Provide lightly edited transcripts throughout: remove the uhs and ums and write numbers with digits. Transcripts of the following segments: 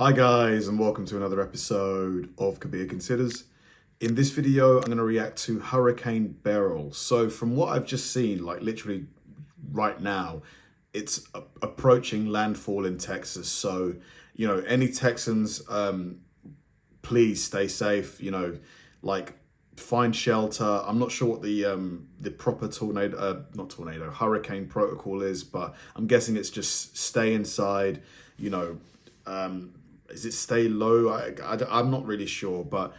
Hi guys, and welcome to another episode of Kabir Considers. In this video, I'm going to react to Hurricane Beryl. So from what I've just seen, like literally right now, it's approaching landfall in Texas. So, any Texans, please stay safe, like find shelter. I'm not sure what the proper hurricane protocol is, but I'm guessing it's just stay inside, is it stay low? I'm not really sure, but,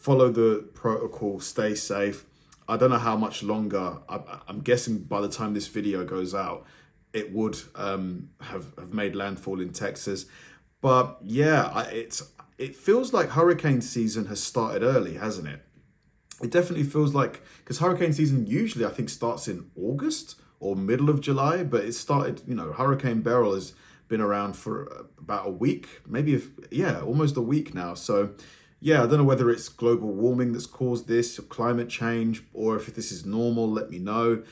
follow the protocol, stay safe. I don't know how much longer. I'm guessing by the time this video goes out, it would have made landfall in Texas. But yeah, it feels like hurricane season has started early, hasn't it? It definitely feels like, because hurricane season usually I think starts in August or middle of July, but it started, Hurricane Beryl has been around for about a week, almost a week now. So yeah, I don't know whether it's global warming that's caused this, or climate change, or if this is normal. Let me know.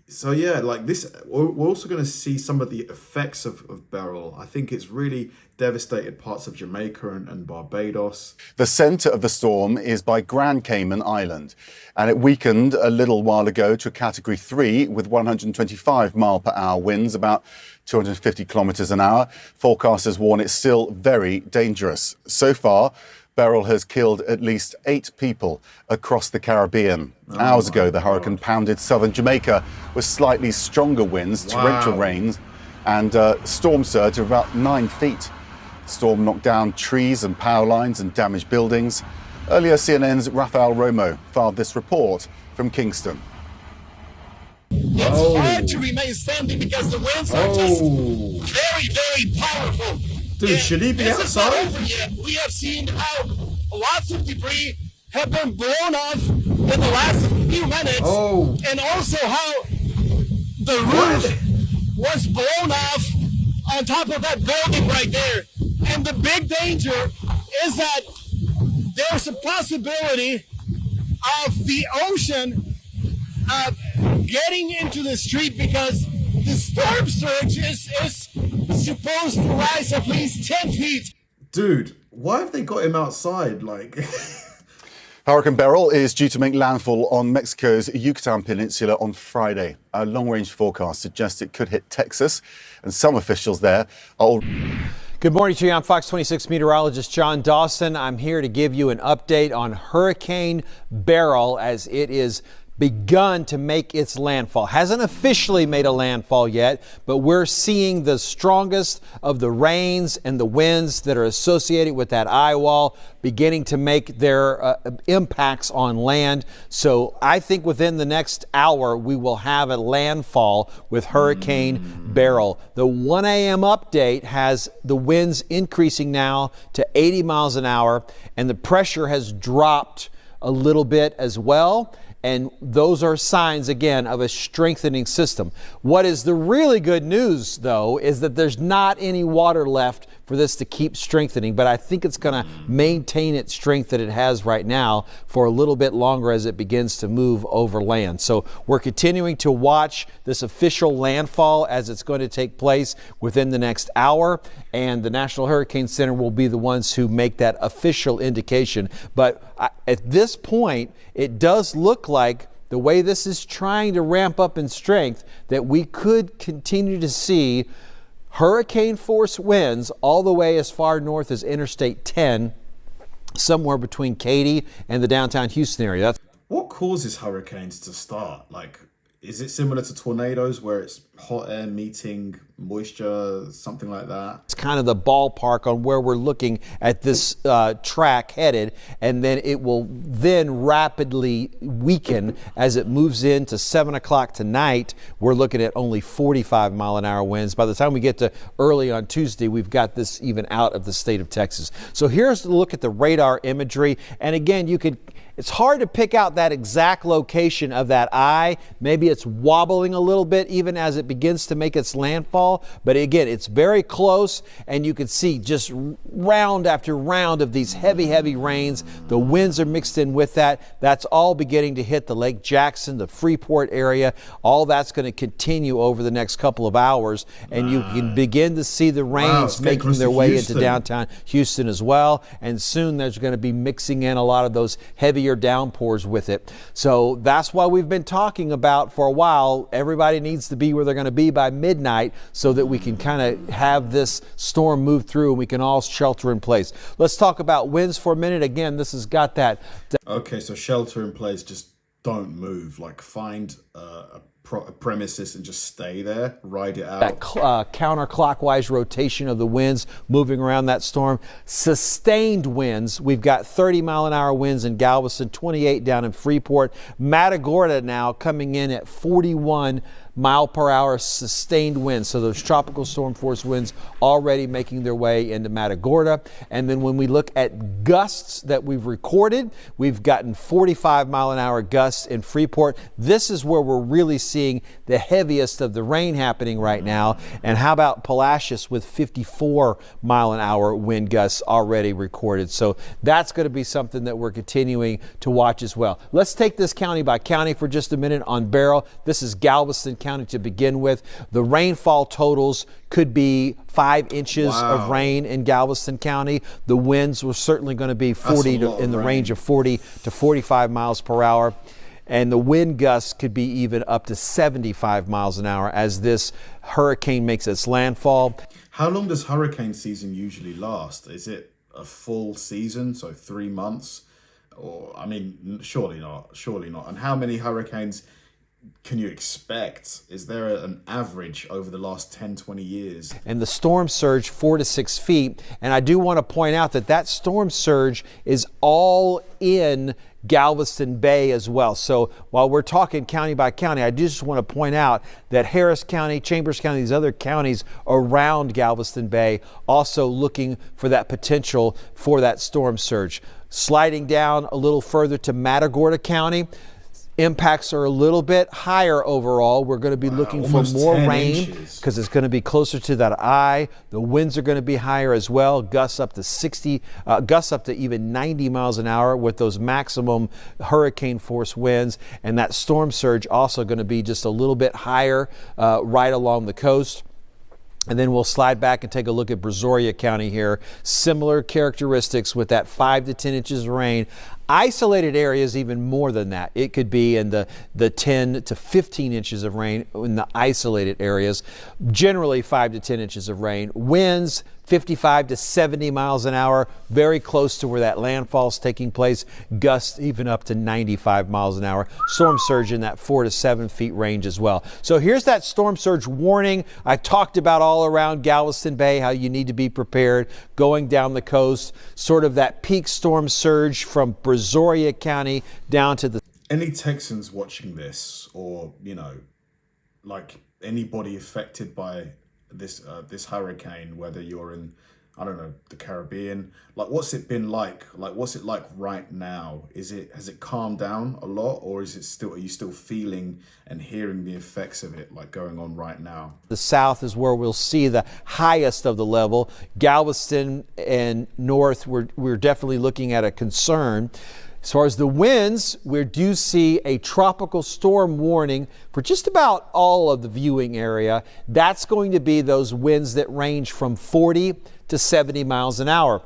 So yeah, like this, we're also going to see some of the effects of Beryl. I think it's really devastated parts of Jamaica and Barbados. The centre of the storm is by Grand Cayman Island, and it weakened a little while ago to a Category 3 with 125 mile per hour winds, about 250 kilometres an hour. Forecasters warn it's still very dangerous. So far, Beryl has killed at least 8 people across the Caribbean. Hours ago, the hurricane pounded southern Jamaica with slightly stronger winds, torrential rains, and storm surge of about 9 feet. The storm knocked down trees and power lines and damaged buildings. Earlier, CNN's Rafael Romo filed this report from Kingston. It's hard to remain standing because the winds are just very, very powerful. Dude, should he be outside? We have seen how lots of debris have been blown off in the last few minutes. And also how the roof was blown off on top of that building right there. And the big danger is that there's a possibility of the ocean getting into the street, because the storm surge is supposed to rise at least 10 feet. Dude, why have they got him outside? Like, Hurricane Beryl is due to make landfall on Mexico's Yucatan Peninsula on Friday. A long-range forecast suggests it could hit Texas, and some officials there are... Good morning to you. I'm Fox 26 meteorologist John Dawson. I'm here to give you an update on Hurricane Beryl as it is begun to make its landfall. Hasn't officially made a landfall yet, but we're seeing the strongest of the rains and the winds that are associated with that eye wall beginning to make their impacts on land. So I think within the next hour, we will have a landfall with Hurricane Beryl. The 1 a.m. update has the winds increasing now to 80 miles an hour, and the pressure has dropped a little bit as well. And those are signs, again, of a strengthening system. What is the really good news, though, is that there's not any water left for this to keep strengthening. But I think it's going to maintain its strength that it has right now for a little bit longer as it begins to move over land. So we're continuing to watch this official landfall as it's going to take place within the next hour. And the National Hurricane Center will be the ones who make that official indication. But at this point, it does look like the way this is trying to ramp up in strength that we could continue to see hurricane force winds all the way as far north as Interstate 10, somewhere between Katy and the downtown Houston area. what causes hurricanes to start? Like, is it similar to tornadoes where it's hot air meeting moisture, something like that? It's kind of the ballpark on where we're looking at this track headed, and then it will then rapidly weaken as it moves into 7 o'clock tonight. We're looking at only 45 mile an hour winds. By the time we get to early on Tuesday, we've got this even out of the state of Texas. So here's a look at the radar imagery. And again, you could It's hard to pick out that exact location of that eye. Maybe it's wobbling a little bit even as it begins to make its landfall. But again, it's very close, and you can see just round after round of these heavy, heavy rains. The winds are mixed in with that. That's all beginning to hit the Lake Jackson, the Freeport area. All that's going to continue over the next couple of hours, and you can begin to see the rains making their way into downtown Houston as well. And soon there's going to be mixing in a lot of those heavier downpours with it. So that's why we've been talking about for a while, everybody needs to be where they're going to be by midnight so that we can kind of have this storm move through and we can all shelter in place. Let's talk about winds for a minute. Again, this has got that. Okay, so shelter in place, just don't move. Like find a premises and just stay there, ride it out. That counterclockwise rotation of the winds moving around that storm. Sustained winds. We've got 30-mile-an-hour winds in Galveston, 28 down in Freeport. Matagorda now coming in at 41 mile per hour sustained winds. So those tropical storm force winds already making their way into Matagorda. And then when we look at gusts that we've recorded, we've gotten 45-mile-an-hour gusts in Freeport. This is where we're really seeing the heaviest of the rain happening right now. And how about Palacios with 54-mile-an-hour wind gusts already recorded? So that's going to be something that we're continuing to watch as well. Let's take this county by county for just a minute on Beryl. This is Galveston County to begin with. The rainfall totals could be 5 inches of rain in Galveston County. The winds were certainly going to be in the range of 40 to 45 miles per hour. And the wind gusts could be even up to 75 miles an hour as this hurricane makes its landfall. How long does hurricane season usually last? Is it a full season, so 3 months? Or, I mean, surely not. And how many hurricanes can you expect? Is there an average over the last 10, 20 years? And the storm surge 4 to 6 feet. And I do want to point out that that storm surge is all in Galveston Bay as well. So while we're talking county by county, I just want to point out that Harris County, Chambers County, these other counties around Galveston Bay also looking for that potential for that storm surge. Sliding down a little further to Matagorda County, impacts are a little bit higher overall. We're going to be looking for more rain because it's going to be closer to that eye. The winds are going to be higher as well. Gusts up to even 90 miles an hour with those maximum hurricane force winds. And that storm surge also going to be just a little bit higher right along the coast. And then we'll slide back and take a look at Brazoria County here. Similar characteristics with that 5 to 10 inches of rain. Isolated areas even more than that. It could be in the 10 to 15 inches of rain in the isolated areas. Generally 5 to 10 inches of rain. Winds 55 to 70 miles an hour, very close to where that landfall is taking place. Gusts even up to 95 miles an hour. Storm surge in that 4 to 7 feet range as well. So here's that storm surge warning. I talked about all around Galveston Bay how you need to be prepared going down the coast. Sort of that peak storm surge from Brazoria County down to the... Any Texans watching this, or, you know, like anybody affected by this hurricane, whether you're in, I don't know, the Caribbean, like what's it been like? Like what's it like right now? Has it calmed down a lot, or are you still feeling and hearing the effects of it like going on right now? The south is where we'll see the highest of the level. Galveston and north, we're definitely looking at a concern. As far as the winds, we do see a tropical storm warning for just about all of the viewing area. That's going to be those winds that range from 40 to 70 miles an hour.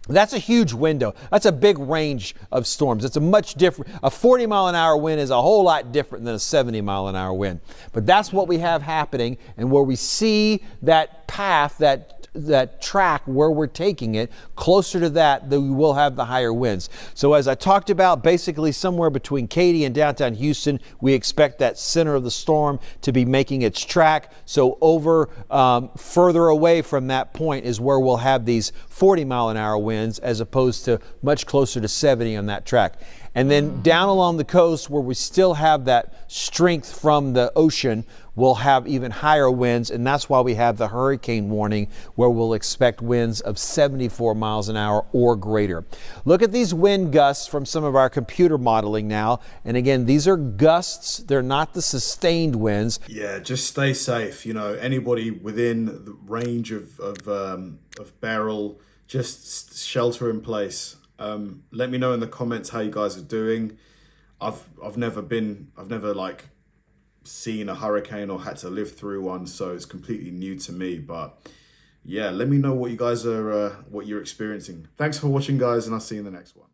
That's a huge window. That's a big range of storms. It's a much different, a 40 mile an hour wind is a whole lot different than a 70 mile an hour wind. But that's what we have happening, and where we see that path, that track where we're taking it, closer to that, we will have the higher winds. So as I talked about, basically somewhere between Katy and downtown Houston, we expect that center of the storm to be making its track. So over further away from that point is where we'll have these 40 mile an hour winds as opposed to much closer to 70 on that track. And then down along the coast where we still have that strength from the ocean, we'll have even higher winds, and that's why we have the hurricane warning where we'll expect winds of 74 miles an hour or greater. Look at these wind gusts from some of our computer modeling now. And again, these are gusts. They're not the sustained winds. Yeah, just stay safe. You know, anybody within the range of Beryl, just shelter in place. Let me know in the comments how you guys are doing. I've never like seen a hurricane or had to live through one, so it's completely new to me. But yeah, let me know what you guys are what you're experiencing. Thanks for watching, guys, and I'll see you in the next one.